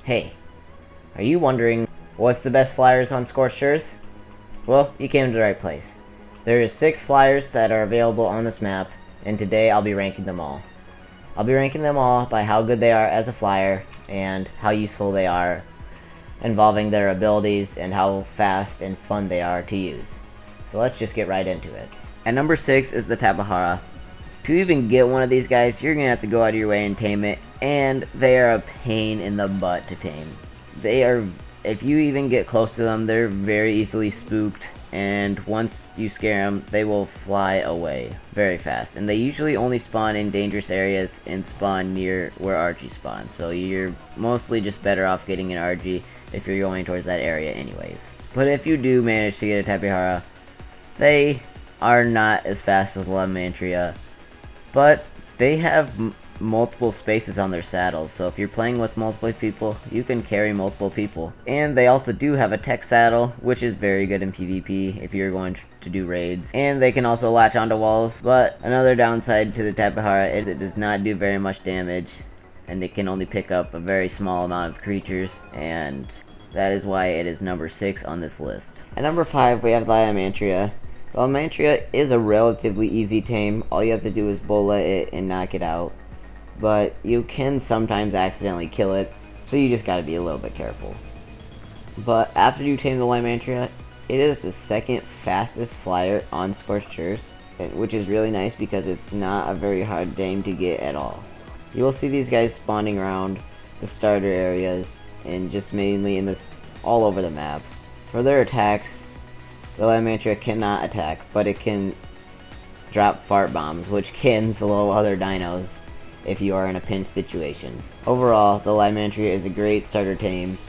Hey, are you wondering what's the best flyers on Scorched Earth? Well, you came to the right place. There is 6 flyers that are available on this map, and today I'll be ranking them all. I'll be ranking them all by how good they are as a flyer, and how useful they are, involving their abilities, and how fast and fun they are to use. So let's just get right into it. At number 6 is the Tapara. To even get one of these guys, you're going to have to go out of your way and tame it, and they are a pain in the butt to tame. If you even get close to them, they're very easily spooked, and once you scare them, they will fly away very fast. And they usually only spawn in dangerous areas and spawn near where Argy spawns, so you're mostly just better off getting an Argy if you're going towards that area anyways. But if you do manage to get a Tapara, they are not as fast as Lamanta, but they have multiple spaces on their saddles, so if you're playing with multiple people, you can carry multiple people. And they also do have a tech saddle, which is very good in PvP if you're going to do raids. And they can also latch onto walls, but another downside to the Tapara is it does not do very much damage, and it can only pick up a very small amount of creatures, and that is why it is number 6 on this list. At number 5, we have Lamanta. Lamanta is a relatively easy tame. All you have to do is bullet it and knock it out. But you can sometimes accidentally kill it, so you just gotta be a little bit careful. But after you tame the Lamanta, it is the second fastest flyer on Scorched Earth, which is really nice because it's not a very hard tame to get at all. You will see these guys spawning around the starter areas and just mainly in this all over the map. For their attacks, the Lamanta cannot attack, but it can drop fart bombs, which can slow other dinos if you are in a pinch situation. Overall, the Lamanta is a great starter tame,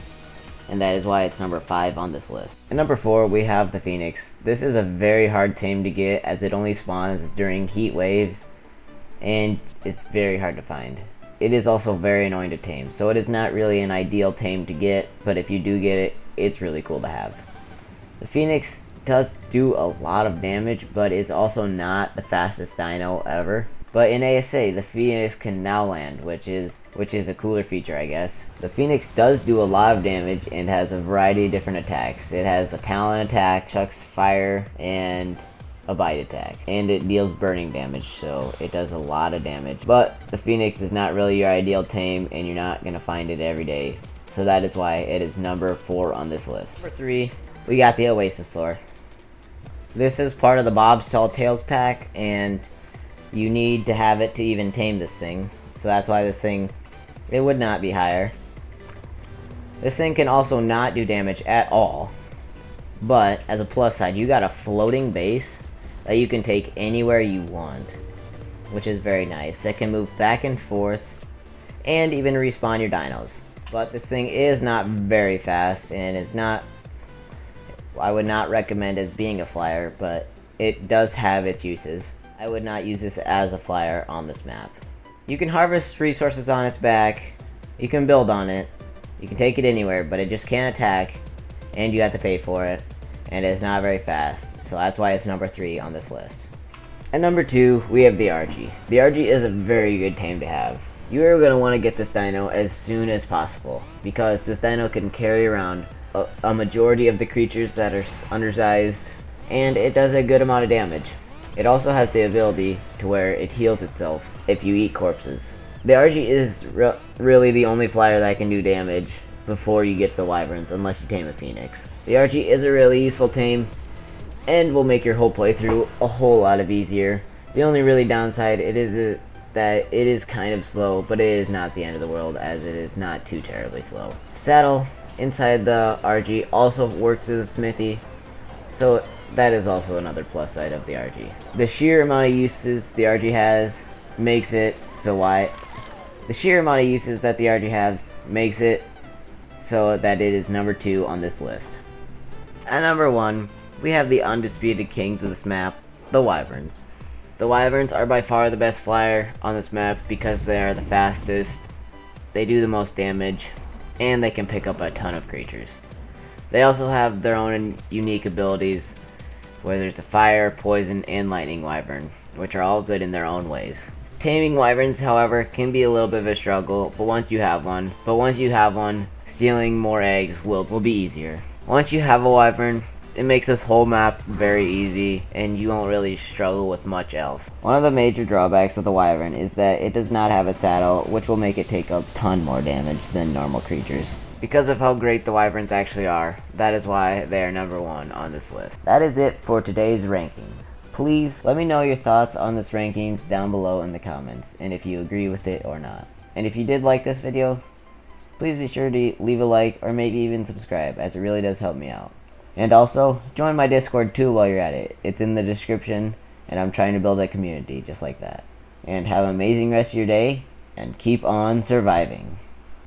and that is why it's number 5 on this list. At number 4, we have the Phoenix. This is a very hard tame to get, as it only spawns during heat waves, and it's very hard to find. It is also very annoying to tame, so it is not really an ideal tame to get, but if you do get it, it's really cool to have. The Phoenix does do a lot of damage, but it's also not the fastest dino ever. But in ASA, the Phoenix can now land, which is a cooler feature, I guess. The Phoenix does do a lot of damage and has a variety of different attacks. It has a talent attack, chucks fire, and a bite attack. And it deals burning damage, so it does a lot of damage. But the Phoenix is not really your ideal tame, and you're not going to find it every day. So that is why it is number 4 on this list. Number 3, we got the Oasis Lore. This is part of the Bob's Tall Tales pack, and you need to have it to even tame this thing. So that's why this thing, it would not be higher. This thing can also not do damage at all. But, as a plus side, you got a floating base that you can take anywhere you want, which is very nice. It can move back and forth, and even respawn your dinos. But this thing is not very fast, and is not, I would not recommend as being a flyer, but it does have its uses. I would not use this as a flyer on this map. You can harvest resources on its back, you can build on it, you can take it anywhere, but it just can't attack, and you have to pay for it, and it's not very fast, so that's why it's number 3 on this list. At number 2, we have the Argy. The Argy is a very good tame to have. You are going to want to get this dino as soon as possible, because this dino can carry around a majority of the creatures that are undersized, and it does a good amount of damage. It also has the ability to where it heals itself if you eat corpses. The Argy is really the only flyer that can do damage before you get to the Wyverns, unless you tame a Phoenix. The Argy is a really useful tame, and will make your whole playthrough a whole lot of easier. The only really downside that it is kind of slow, but it is not the end of the world, as it is not too terribly slow. Saddle inside the Argy also works as a smithy, so that is also another plus side of the Argy. The sheer amount of uses the Argy has makes it so that it is number 2 on this list. At number 1, we have the undisputed kings of this map, the Wyverns. The Wyverns are by far the best flyer on this map because they are the fastest, they do the most damage, and they can pick up a ton of creatures. They also have their own unique abilities, where there's a fire, poison, and lightning wyvern, which are all good in their own ways. Taming wyverns, however, can be a little bit of a struggle, but once you have one, stealing more eggs will be easier. Once you have a wyvern, it makes this whole map very easy, and you won't really struggle with much else. One of the major drawbacks of the wyvern is that it does not have a saddle, which will make it take a ton more damage than normal creatures. Because of how great the wyverns actually are, that is why they are number 1 on this list. That is it for today's rankings. Please let me know your thoughts on this rankings down below in the comments, and if you agree with it or not. And if you did like this video, please be sure to leave a like or maybe even subscribe, as it really does help me out. And also, join my Discord too while you're at it. It's in the description, and I'm trying to build a community just like that. And have an amazing rest of your day, and keep on surviving.